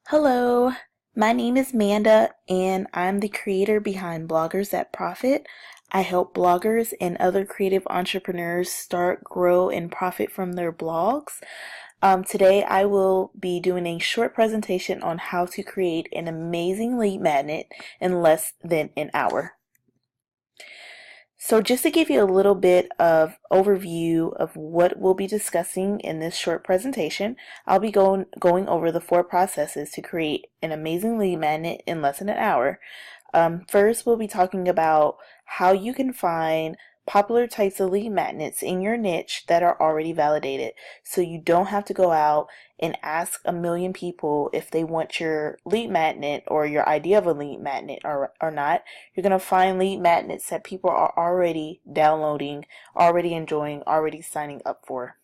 Hello, my name is Manda and I'm the creator behind Bloggers That Profit. I help bloggers and other creative entrepreneurs start, grow, and profit from their blogs. Today I will be doing a short presentation on how to create an amazing lead magnet in less than an hour. So just to give you a little bit of overview of what we'll be discussing in this short presentation, I'll be going over the 4 processes to create an amazing lead magnet in less than an hour. First, we'll be talking about how you can find popular types of lead magnets in your niche that are already validated, so you don't have to go out and ask a million people if they want your lead magnet or your idea of a lead magnet or not. You're going to find lead magnets that people are already downloading, already enjoying, already signing up for.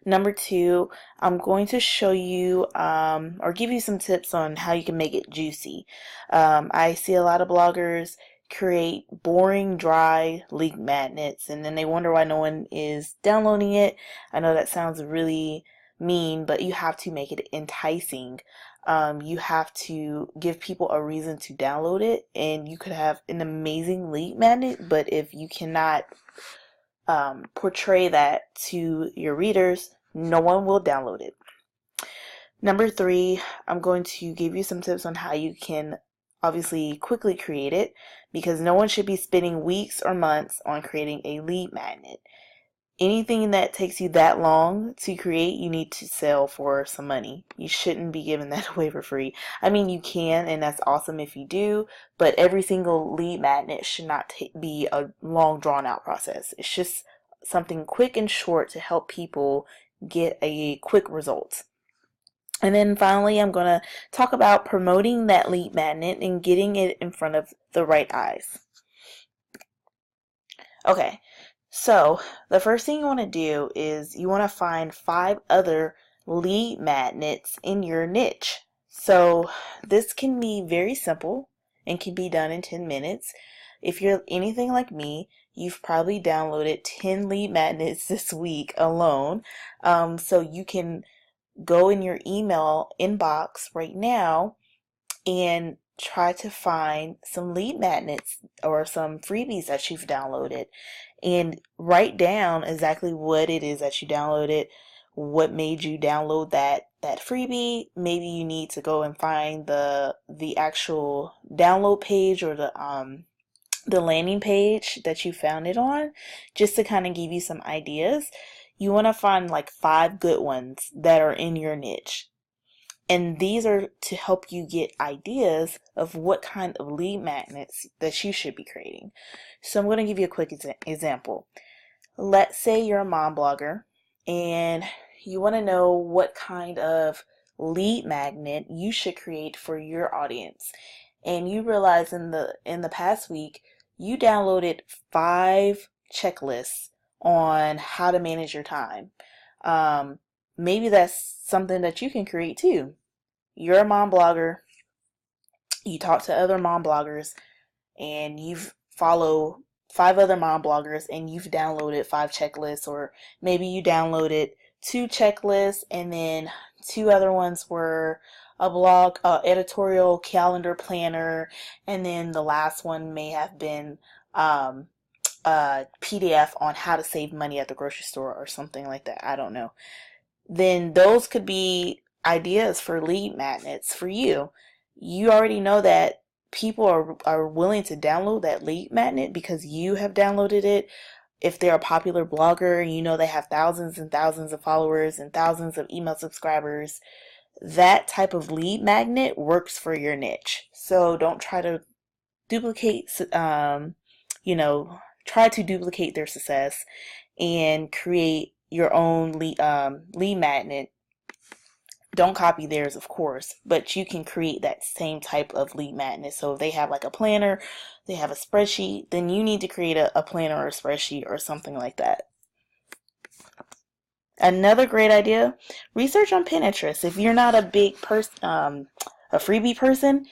Number 2, I'm going to show you or give you some tips on how you can make it juicy. I see a lot of bloggers create boring, dry lead magnets, and then they wonder why no one is downloading it. I know that sounds really mean, but you have to make it enticing. You have to give people a reason to download it, and you could have an amazing lead magnet, but if you cannot portray that to your readers, no one will download it. Number 3, I'm going to give you some tips on how you can obviously quickly create it, because no one should be spending weeks or months on creating a lead magnet. Anything that takes you that long to create, you need to sell for some money. You shouldn't be giving that away for free. I mean, you can, and that's awesome if you do, but every single lead magnet should not be a long, drawn-out process. It's just something quick and short to help people get a quick result. And then finally, I'm going to talk about promoting that lead magnet and getting it in front of the right eyes. Okay, so the first thing you want to do is you want to find 5 other lead magnets in your niche. So this can be very simple and can be done in 10 minutes. If you're anything like me, you've probably downloaded 10 lead magnets this week alone. So you can go in your email inbox right now and try to find some lead magnets or some freebies that you've downloaded and write down exactly what it is that you downloaded, what made you download that freebie. Maybe you need to go and find the actual download page or the landing page that you found it on, just to kind of give you some ideas. You want to find like 5 good ones that are in your niche. And these are to help you get ideas of what kind of lead magnets that you should be creating. So I'm going to give you a quick example. Let's say you're a mom blogger and you want to know what kind of lead magnet you should create for your audience. And you realize in the past week you downloaded 5 checklists on how to manage your time. Maybe that's something that you can create too. You're a mom blogger, you talk to other mom bloggers, and you follow 5 other mom bloggers and you've downloaded 5 checklists, or maybe you downloaded 2 checklists and then 2 other ones were a blog, editorial calendar planner, and then the last one may have been a PDF on how to save money at the grocery store or something like that. I don't know. Then those could be ideas for lead magnets for you. You already know that people are willing to download that lead magnet because you have downloaded it. If they're a popular blogger, you know they have thousands and thousands of followers and thousands of email subscribers. That type of lead magnet works for your niche. So don't try to duplicate, try to duplicate their success and create your own lead magnet. Don't copy theirs, of course, but you can create that same type of lead magnet. So if they have like a planner, they have a spreadsheet, then you need to create a planner or a spreadsheet or something like that. Another great idea, research on Pinterest. If you're not a big person, a freebie person,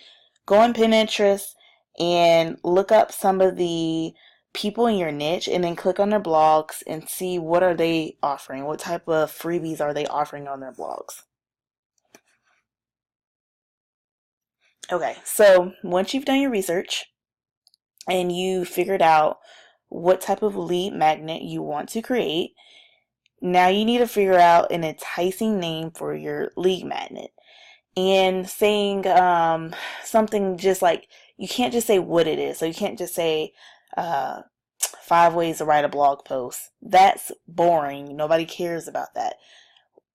go on Pinterest and look up some of the people in your niche and then click on their blogs and see what are they offering, what type of freebies are they offering on their blogs. Okay, so once you've done your research and you figured out what type of lead magnet you want to create, now you need to figure out an enticing name for your lead magnet. And saying something just like, you can't just say what it is. So you can't just say 5 ways to write a blog post. That's boring. Nobody cares about that.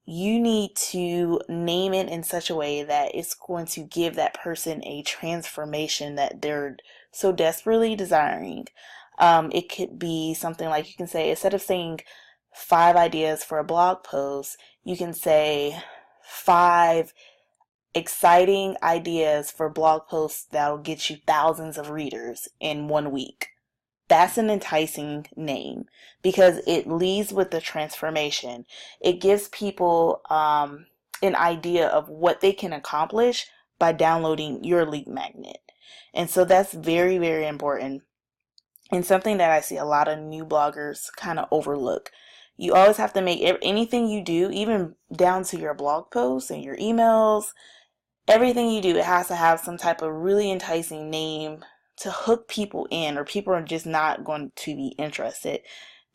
You need to name it in such a way that it's going to give that person a transformation that they're so desperately desiring. It could be something like, you can say, instead of saying 5 ideas for a blog post, you can say 5 exciting ideas for blog posts that'll get you thousands of readers in 1 week. That's an enticing name because it leads with the transformation. It gives people an idea of what they can accomplish by downloading your lead magnet. And so that's very, very important, and something that I see a lot of new bloggers kind of overlook. You always have to make anything you do, even down to your blog posts and your emails, everything you do, it has to have some type of really enticing name to hook people in, or people are just not going to be interested.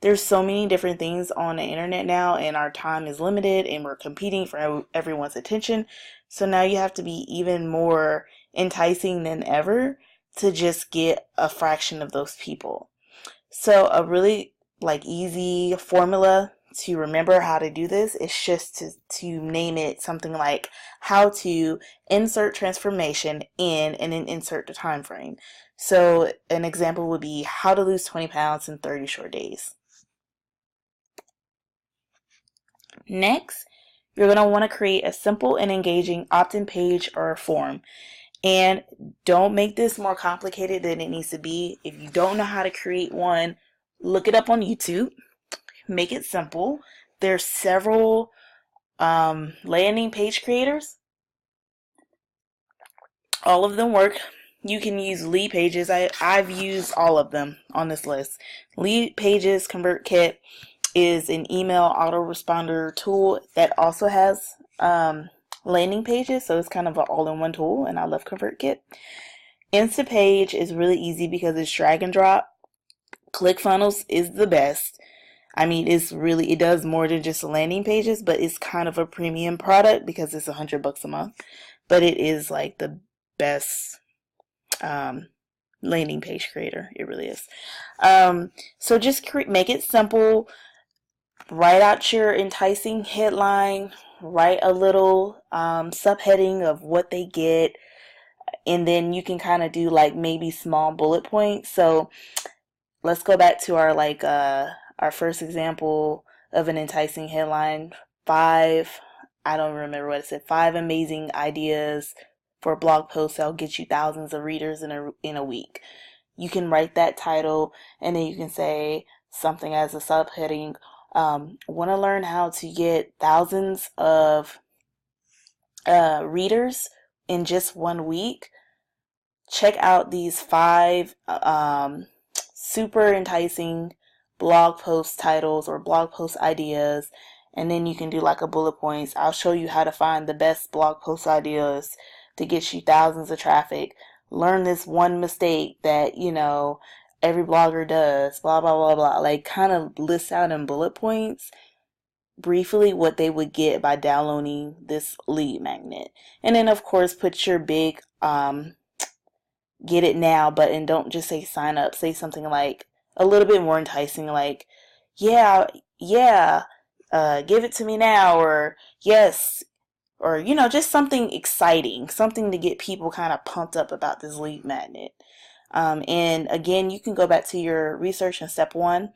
There's so many different things on the internet now, and our time is limited, and we're competing for everyone's attention. So now you have to be even more enticing than ever to just get a fraction of those people. So a really easy formula to remember how to do this is just to name it something like how to insert transformation in, and then insert the time frame. So an example would be how to lose 20 pounds in 30 short days. Next, you're going to want to create a simple and engaging opt-in page or form. And don't make this more complicated than it needs to be. If you don't know how to create one, look it up on YouTube. Make it simple. There's several landing page creators. All of them work. You can use lead pages. I've used all of them on this list. Lead pages ConvertKit is an email autoresponder tool that also has landing pages, so it's kind of an all-in-one tool, and I love ConvertKit. Instapage is really easy because it's drag and drop. ClickFunnels is the best. I mean, it does more than just landing pages, but it's kind of a premium product because it's $100 a month. But it is like the best landing page creator. It really is. So just make it simple. Write out your enticing headline. Write a little subheading of what they get. And then you can kind of do maybe small bullet points. So let's go back to our first example of an enticing headline. I don't remember what it said, 5 amazing ideas for a blog post that'll get you thousands of readers in a week. You can write that title, and then you can say something as a subheading. Want to learn how to get thousands of readers in just 1 week? Check out these 5 super enticing blog post titles or blog post ideas, and then you can do a bullet points. I'll show you how to find the best blog post ideas to get you thousands of traffic. Learn this one mistake that every blogger does, blah blah blah blah. Kind of list out in bullet points briefly what they would get by downloading this lead magnet. And then of course put your big get it now button. Don't just say sign up. Say something a little bit more enticing, yeah, give it to me now, or yes, or just something exciting, something to get people kind of pumped up about this lead magnet. And again, you can go back to your research in step 1,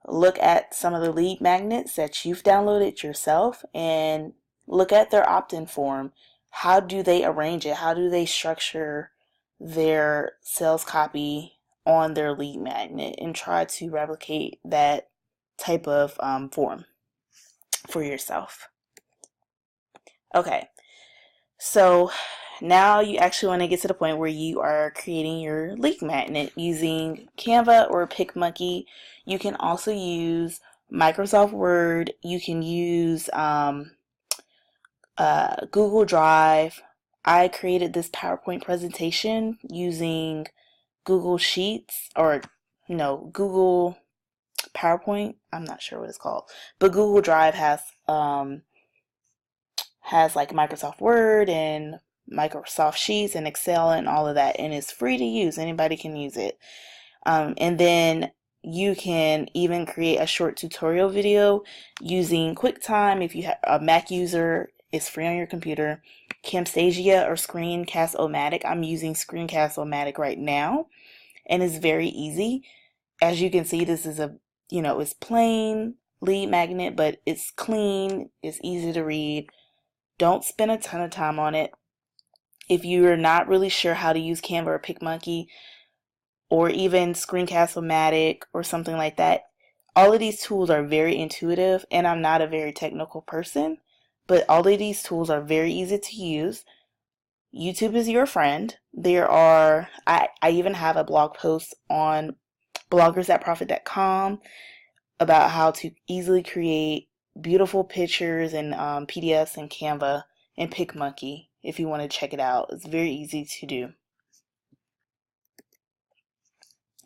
look at some of the lead magnets that you've downloaded yourself, and look at their opt-in form. How do they arrange it? How do they structure their sales copy on their lead magnet, and try to replicate that type of form for yourself. Okay, so now you actually want to get to the point where you are creating your lead magnet using Canva or PicMonkey. You can also use Microsoft Word. You can use Google Drive. I created this PowerPoint presentation using Google Sheets, or no, Google PowerPoint. I'm not sure what it's called, but Google Drive has like Microsoft Word and Microsoft Sheets and Excel and all of that, and it's free to use. Anybody can use it. And then you can even create a short tutorial video using QuickTime. If you have a Mac user, it's free on your computer. Camtasia or Screencast-O-Matic. I'm using Screencast-O-Matic right now, and it's very easy. As you can see, this is it's plain lead magnet, but it's clean, it's easy to read. Don't spend a ton of time on it. If you're not really sure how to use Canva or PicMonkey, or even Screencast-O-Matic or something like that, all of these tools are very intuitive, and I'm not a very technical person, but all of these tools are very easy to use. YouTube is your friend. I even have a blog post on bloggersthatprofit.com about how to easily create beautiful pictures and PDFs in Canva and PicMonkey if you want to check it out. It's very easy to do.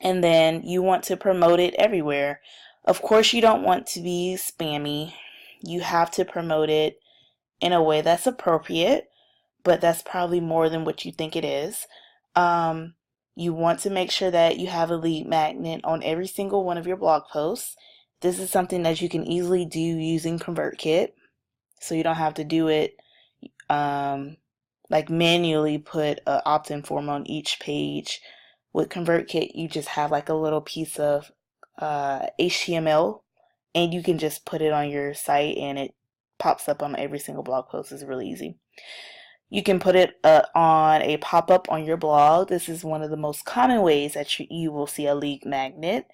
And then you want to promote it everywhere. Of course, you don't want to be spammy. You have to promote it in a way that's appropriate, but that's probably more than what you think it is. You want to make sure that you have a lead magnet on every single one of your blog posts. This is something that you can easily do using ConvertKit, so you don't have to do it like manually put an opt-in form on each page. With ConvertKit, you just have like a little piece of HTML, and you can just put it on your site and it pops up on every single blog post. It's really easy. You can put it on a pop-up on your blog. This is one of the most common ways that you will see a lead magnet.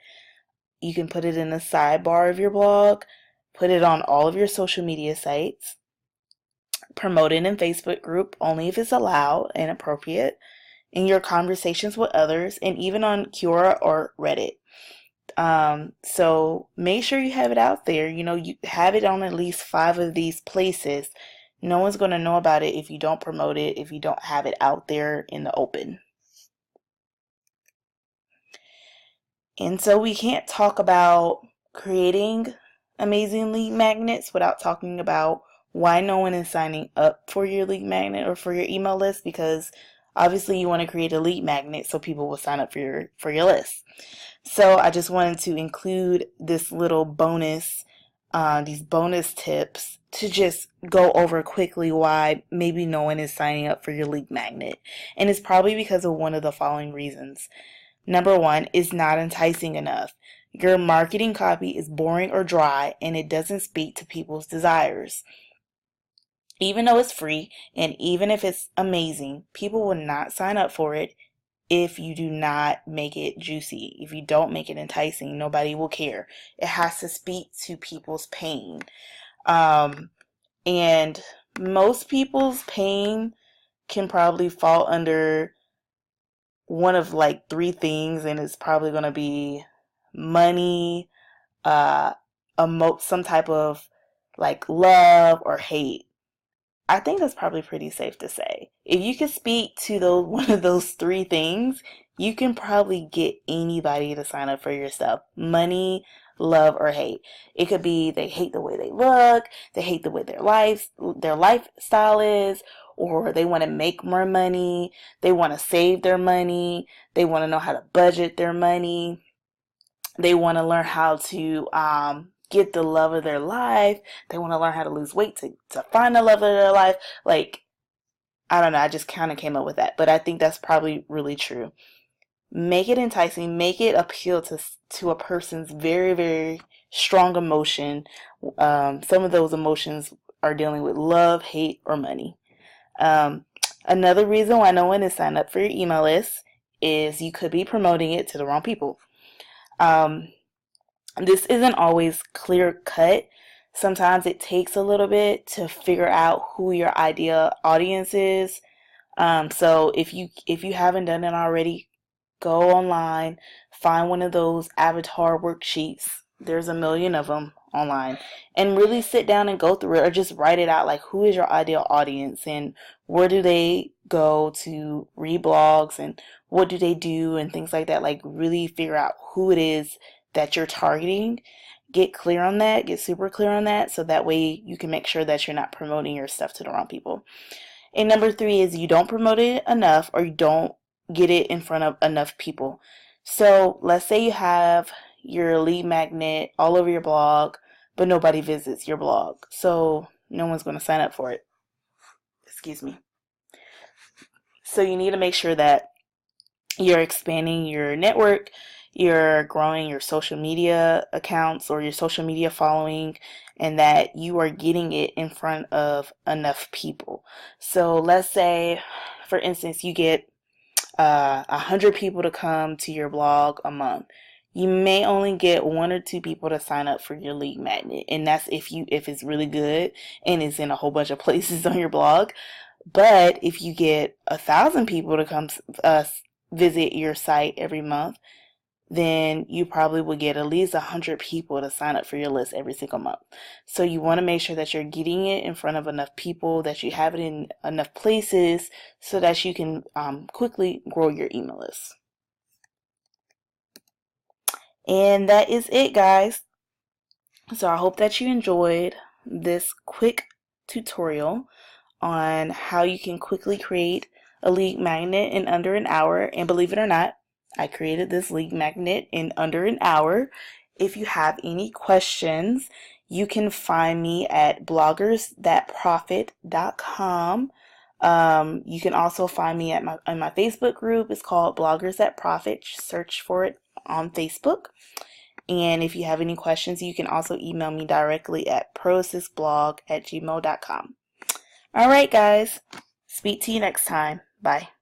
You can put it in the sidebar of your blog, put it on all of your social media sites, promote it in Facebook group only if it's allowed and appropriate, in your conversations with others, and even on Quora or Reddit. So make sure you have it out there. You have it on at least 5 of these places. No one's going to know about it if you don't promote it, if you don't have it out there in the open. And so we can't talk about creating amazing lead magnets without talking about why no one is signing up for your lead magnet or for your email list, because obviously you want to create a lead magnet so people will sign up for your list. So I just wanted to include this little bonus, these bonus tips to just go over quickly why maybe no one is signing up for your lead magnet. And it's probably because of one of the following reasons. Number 1 is not enticing enough. Your marketing copy is boring or dry, and it doesn't speak to people's desires. Even though it's free, and even if it's amazing, people will not sign up for it if you do not make it juicy. If you don't make it enticing, nobody will care. It has to speak to people's pain. And most people's pain can probably fall under one of like 3 things, and it's probably going to be money, some type of like love or hate. I think that's probably pretty safe to say. If you can speak to one of those 3 things, you can probably get anybody to sign up for your stuff. Money, love, or hate. It could be they hate the way they look, they hate the way their lifestyle is, or they want to make more money, they want to save their money, they want to know how to budget their money, they want to learn how to get the love of their life, they want to learn how to lose weight to find the love of their life. Like, I don't know, I just kind of came up with that, but I think that's probably really true. Make it enticing, make it appeal to a person's very, very strong emotion. Some of those emotions are dealing with love, hate, or money. Another reason why no one is signed up for your email list is you could be promoting it to the wrong people. This isn't always clear cut. Sometimes it takes a little bit to figure out who your ideal audience is. So if you haven't done it already, go online, find one of those avatar worksheets. There's a million of them online, and really sit down and go through it, or just write it out, like who is your ideal audience and where do they go to read blogs and what do they do and things like that. Like really figure out who it is that you're targeting. Get clear on that, get super clear on that, so that way you can make sure that you're not promoting your stuff to the wrong people. And number 3 is you don't promote it enough, or you don't get it in front of enough people. So let's say you have your lead magnet all over your blog, but nobody visits your blog. So no one's going to sign up for it. Excuse me. So you need to make sure that you're expanding your network, you're growing your social media accounts or your social media following, and that you are getting it in front of enough people. So let's say, for instance, you get 100 people to come to your blog a month. You may only get 1 or 2 people to sign up for your lead magnet, and that's if it's really good and it's in a whole bunch of places on your blog. But if you get 1,000 people to come visit your site every month, then you probably will get at least 100 people to sign up for your list every single month. So you want to make sure that you're getting it in front of enough people, that you have it in enough places so that you can quickly grow your email list. And that is it, guys. So I hope that you enjoyed this quick tutorial on how you can quickly create a lead magnet in under an hour. And believe it or not, I created this lead magnet in under an hour. If you have any questions, you can find me at bloggersthatprofit.com. You can also find me at my Facebook group. It's called Bloggers That Profit. Search for it on Facebook. And if you have any questions, you can also email me directly at proassistblog@gmail.com. All right, guys. Speak to you next time. Bye.